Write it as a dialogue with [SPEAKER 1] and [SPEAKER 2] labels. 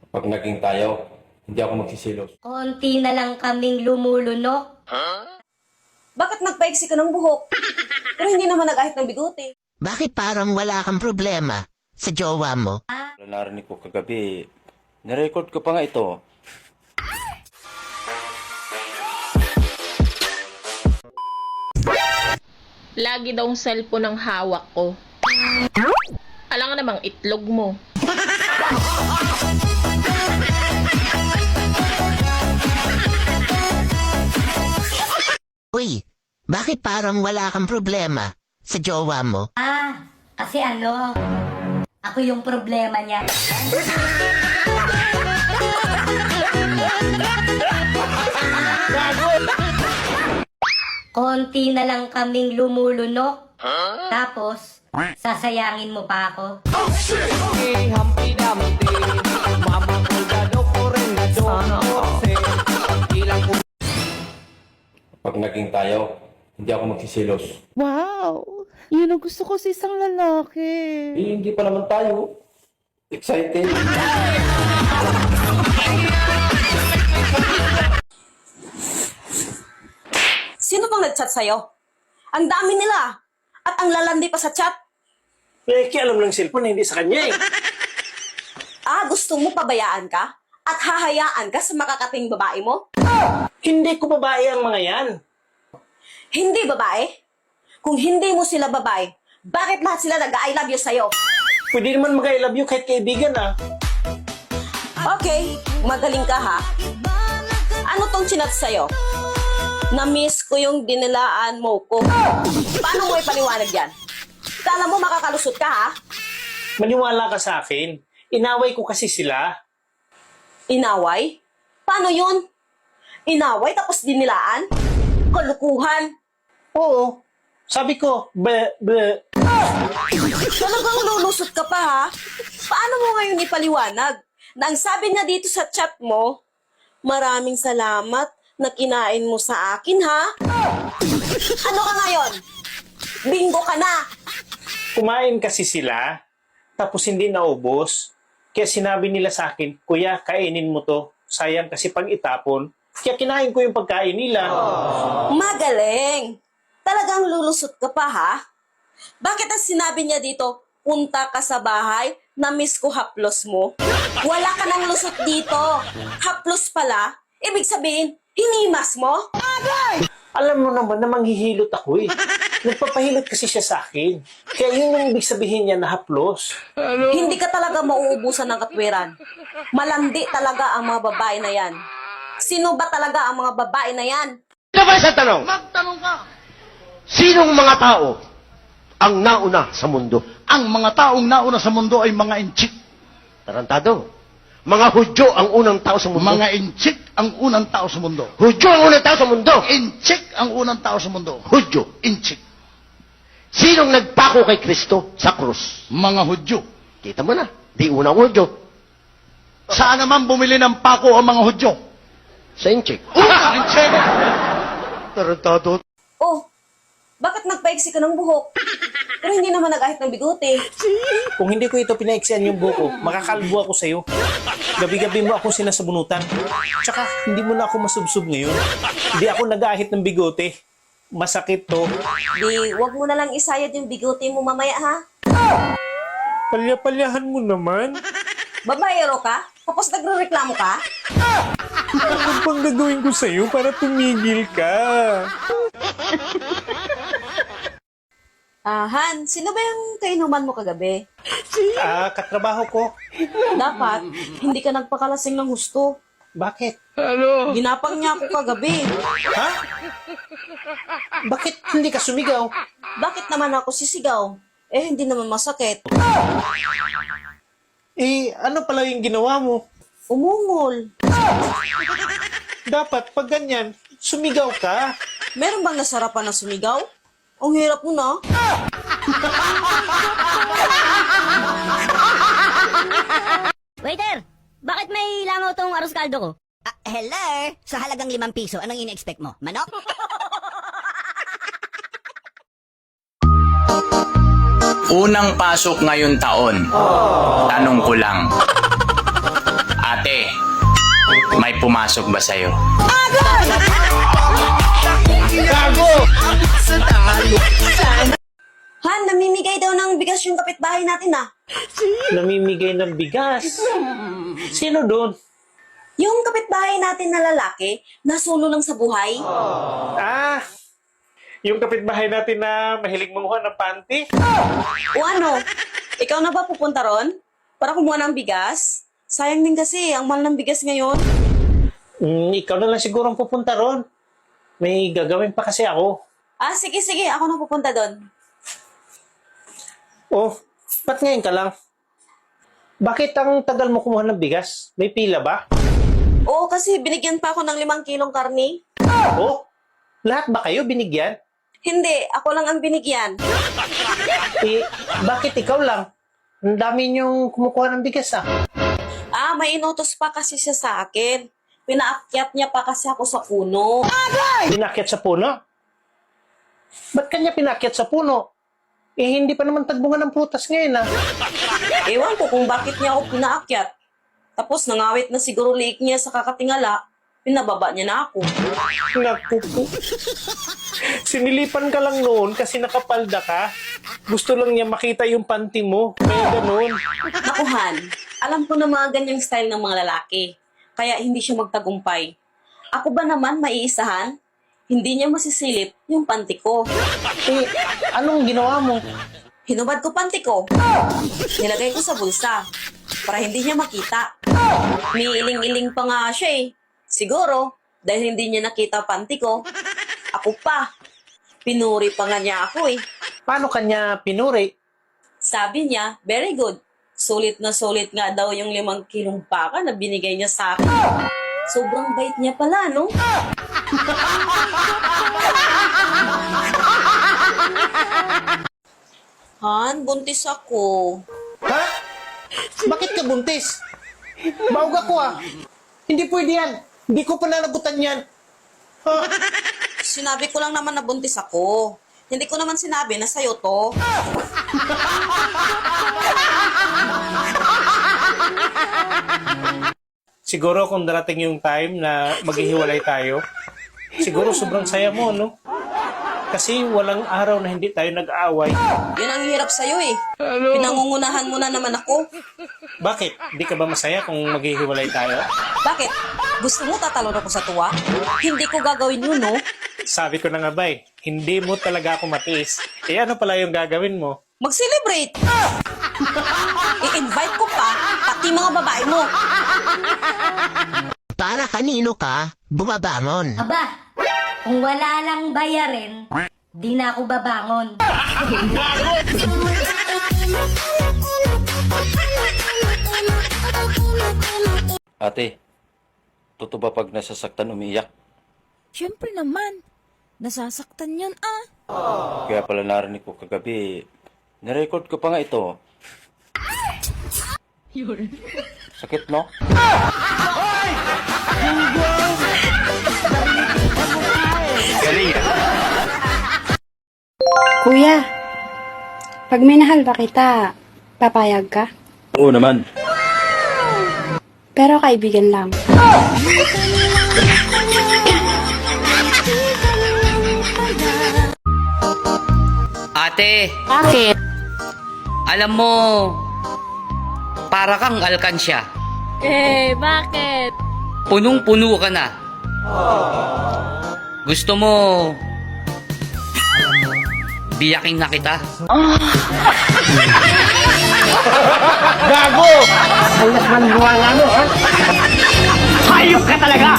[SPEAKER 1] Pag naging tayo, hindi ako magsisilos.
[SPEAKER 2] Konti na lang kaming lumulunok.
[SPEAKER 3] Bakit nagpaiksi ka ng buhok? Pero hindi naman nag-ahit ng bigote.
[SPEAKER 4] Bakit parang wala kang problema sa jowa mo?
[SPEAKER 1] Narinig ko kagabi, nirecord ko pa nga ito.
[SPEAKER 5] Lagi daw ang cellphone ang hawak ko. Alam nga namang itlog mo.
[SPEAKER 4] Uy, bakit parang wala kang problema sa jowa mo?
[SPEAKER 2] Kasi ako yung problema niya. Konti na lang kaming lumulunok. Tapos, sasayangin mo pa ako.
[SPEAKER 1] Pag naging tayo, hindi ako magsisilos.
[SPEAKER 6] Wow! Yun ang gusto ko sa isang lalaki.
[SPEAKER 1] Eh, hindi pa naman tayo. Excited.
[SPEAKER 3] Sino bang nag-chat sa'yo? Ang dami nila. At ang lalandi pa sa chat.
[SPEAKER 7] Alam ng cellphone, hindi sa kanya eh.
[SPEAKER 3] Gusto mo pabayaan ka? At hahayaan ka sa makakating babae mo?
[SPEAKER 7] Hindi ko babae ang mga yan.
[SPEAKER 3] Hindi babae? Kung hindi mo sila babae, bakit lahat sila nag-I love you sa'yo?
[SPEAKER 7] Pwede naman mag-I love you kahit kaibigan ah.
[SPEAKER 3] Okay, magaling ka ha. Ano tong chinat sa'yo? Na-miss ko yung dinilaan mo ko. Paano mo ipaliwanag yan? Kala mo makakalusot ka ha?
[SPEAKER 7] Maniwala ka sa akin. Inaway ko kasi sila.
[SPEAKER 3] Inaway? Paano yun? Inaway tapos dinilaan? Kalukuhan?
[SPEAKER 7] Oo. Sabi ko,
[SPEAKER 3] Talagang lulusot ka pa ha? Paano mo ngayon ipaliwanag? Na ang sabi niya dito sa chat mo, maraming salamat na kinain mo sa akin ha? Ano ka ngayon? Bingo ka na!
[SPEAKER 7] kumain kasi sila, tapos hindi naubos. Kaya sinabi nila sa akin, Kuya, kainin mo to. Sayang kasi pag itapon. Kaya kinain ko yung pagkain nila.
[SPEAKER 3] Magaling! Talagang lulusot ka pa ha? Bakit ang sinabi niya dito, punta ka sa bahay, na-miss ko haplos mo? Wala ka nang lusot dito. Haplos pala, ibig sabihin, hinimas mo?
[SPEAKER 7] Alam mo naman na manghihilot ako eh. Nagpapahilot kasi siya sa akin. Kaya yun yung ibig sabihin niya na haplos.
[SPEAKER 3] Hindi ka talaga mauubusan ng katwiran. Malandi talaga ang mga babae na yan. Sino ba talaga ang mga babae na yan?
[SPEAKER 8] Ito ba sa tanong? Magtanong ka. Sinong mga tao ang nauna sa mundo?
[SPEAKER 9] Ang mga taong nauna sa mundo ay mga inchik.
[SPEAKER 8] Tarantado. Mga Hudyo ang unang tao sa mundo.
[SPEAKER 9] Mga inchik ang unang tao sa mundo.
[SPEAKER 8] Hudyo ang unang tao sa mundo.
[SPEAKER 9] Inchik ang unang tao sa mundo.
[SPEAKER 8] Hudyo.
[SPEAKER 9] Inchik.
[SPEAKER 8] Sinong nagpako kay Kristo sa krus?
[SPEAKER 9] Mga Hudyo.
[SPEAKER 8] Kita mo na. Di unang Hudyo.
[SPEAKER 9] Saan naman bumili ng pako ang mga Hudyo?
[SPEAKER 8] Sa inchik.
[SPEAKER 9] Inchik!
[SPEAKER 8] Tarantado.
[SPEAKER 3] Oh, bakit nagpaiksi ka ng buhok? Pero hindi naman nag-ahit ng bigote.
[SPEAKER 7] Kung hindi ko ito pinaiksian yung buko, makakalbo ako sa'yo. Gabi-gabi mo ako sinasabunutan. Tsaka, hindi mo na ako masubsob ngayon. Hindi ako nag-ahit ng bigote. Masakit to.
[SPEAKER 3] Di, wag mo na lang isayad yung bigote mo mamaya ha?
[SPEAKER 7] Palya-palyahan mo naman.
[SPEAKER 3] Babayero ka? Tapos nagre-reklamo ka?
[SPEAKER 7] Ano bang gagawin ko sa'yo para tumigil ka?
[SPEAKER 3] Han, sino ba yung kainuman mo kagabi?
[SPEAKER 7] Katrabaho ko.
[SPEAKER 3] Dapat, hindi ka nagpakalasing ng gusto.
[SPEAKER 7] Bakit?
[SPEAKER 3] Ginapang niya ako kagabi.
[SPEAKER 7] Ha? Bakit hindi ka sumigaw?
[SPEAKER 3] Bakit naman ako sisigaw? Eh, hindi naman masakit.
[SPEAKER 7] Ano pala yung ginawa mo?
[SPEAKER 3] Umungol.
[SPEAKER 7] Dapat, pag ganyan, sumigaw ka.
[SPEAKER 3] Meron bang nasarapan na sumigaw? Ang hirap mo na.
[SPEAKER 2] Waiter, bakit may langaw tong arroz caldo ko?
[SPEAKER 10] Hello? Sa halagang 5 piso, anong ina-expect mo? Manok?
[SPEAKER 11] Unang pasok ngayon taon. Tanong ko lang. Ate,
[SPEAKER 1] Ate, may pumasok ba sa'yo?
[SPEAKER 3] Han, namimigay daw ng bigas yung kapitbahay natin ah.
[SPEAKER 7] Namimigay ng bigas. Sino doon?
[SPEAKER 3] Yung kapitbahay natin na lalaki, nasulo lang sa buhay.
[SPEAKER 7] Ah, yung kapitbahay natin na mahilig manguha ng panty.
[SPEAKER 3] O ano, ikaw na ba pupunta ron? Para kumuha ng bigas? Sayang din kasi, ang mahal ng bigas ngayon.
[SPEAKER 7] Ikaw na lang siguro ang pupunta ron. May gagawin pa kasi ako.
[SPEAKER 3] Ah, sige, ako na pupunta doon.
[SPEAKER 7] Oh, ba't ngayon ka lang? Bakit ang tagal mo kumuha ng bigas? May pila ba?
[SPEAKER 3] Oo, kasi binigyan pa ako ng 5 kilong karne.
[SPEAKER 7] Oh, lahat ba kayo binigyan?
[SPEAKER 3] Hindi, ako lang ang binigyan.
[SPEAKER 7] Eh, bakit ikaw lang? Ang dami niyong kumukuha ng bigas ah.
[SPEAKER 3] Ah, may inutos pa kasi siya sa akin. Pinaakyat niya pa kasi ako sa puno.
[SPEAKER 7] Pinakyat sa puno? Ba't kanya pinakyat sa puno? Eh, hindi pa naman tagbungan ng prutas ngayon ah.
[SPEAKER 3] Ewan ko kung bakit niya ako pinaakyat. Tapos nangawit na siguro liik niya sa kakatingala, pinababa niya na ako.
[SPEAKER 7] Naku po. Sinilipan ka lang noon kasi nakapalda ka. Gusto lang niya makita yung panty mo. Kaya ganun.
[SPEAKER 3] Nakuhan, alam ko na mga ganyang style ng mga lalaki. Kaya hindi siya magtagumpay. Ako ba naman maiisahan? Hindi niya masisilip yung panty ko.
[SPEAKER 7] Eh, anong ginawa mo?
[SPEAKER 3] Hinubad ko panty ko. Nilagay ko sa bulsa para hindi niya makita. May iling-iling pa nga siya eh. Siguro, dahil hindi niya nakita panty ko, ako pa. Pinuri pa nga niya ako eh.
[SPEAKER 7] Paano kanya pinuri?
[SPEAKER 3] Sabi niya, very good. Sulit na sulit nga daw yung 5 kilong baka na binigay niya sa akin. Sobrang bait niya pala, no? Han, buntis ako.
[SPEAKER 7] Ha? Bakit ka buntis? Baog ako ah. Hindi pwede yan. Hindi ko pananagutan yan. Ha?
[SPEAKER 3] Sinabi ko lang naman na buntis ako. Hindi ko naman sinabi na sa'yo to.
[SPEAKER 7] Siguro kung darating yung time na maghihiwalay tayo, siguro sobrang saya mo, no? Kasi walang araw na hindi tayo nag-aaway.
[SPEAKER 3] Yun ang hirap sa'yo eh. Pinangungunahan mo na naman ako.
[SPEAKER 7] Bakit? Hindi ka ba masaya kung maghihiwalay tayo?
[SPEAKER 3] Bakit? Gusto mo tatalon ako sa tuwa? Hindi ko gagawin yun, no?
[SPEAKER 7] Sabi ko na nga ba hindi mo talaga ako matiis. Eh ano pala yung gagawin mo?
[SPEAKER 3] Mag-celebrate! I-invite ko pa, pati mga babae mo.
[SPEAKER 4] Para kanino ka bumabangon?
[SPEAKER 2] Aba, kung wala lang bayarin, di na ako babangon.
[SPEAKER 1] Ate, totoo ba pag nasasaktan umiiyak?
[SPEAKER 6] Siyempre naman. Nasasaktan yun ah.
[SPEAKER 1] Kaya pala narinig ko kagabi, nirecord ko pa nga ito. Sakit, no? Galing ah.
[SPEAKER 11] Kuya, pag minahal ba kita, papayag ka?
[SPEAKER 1] Oo naman.
[SPEAKER 11] Pero kaibigan lang.
[SPEAKER 12] Ate,
[SPEAKER 6] Bakit?
[SPEAKER 12] alam mo, para kang alkansya.
[SPEAKER 6] Eh, bakit?
[SPEAKER 12] Punong-puno ka na. Gusto mo, biyakin na kita.
[SPEAKER 8] Gago! Hayop ka talaga!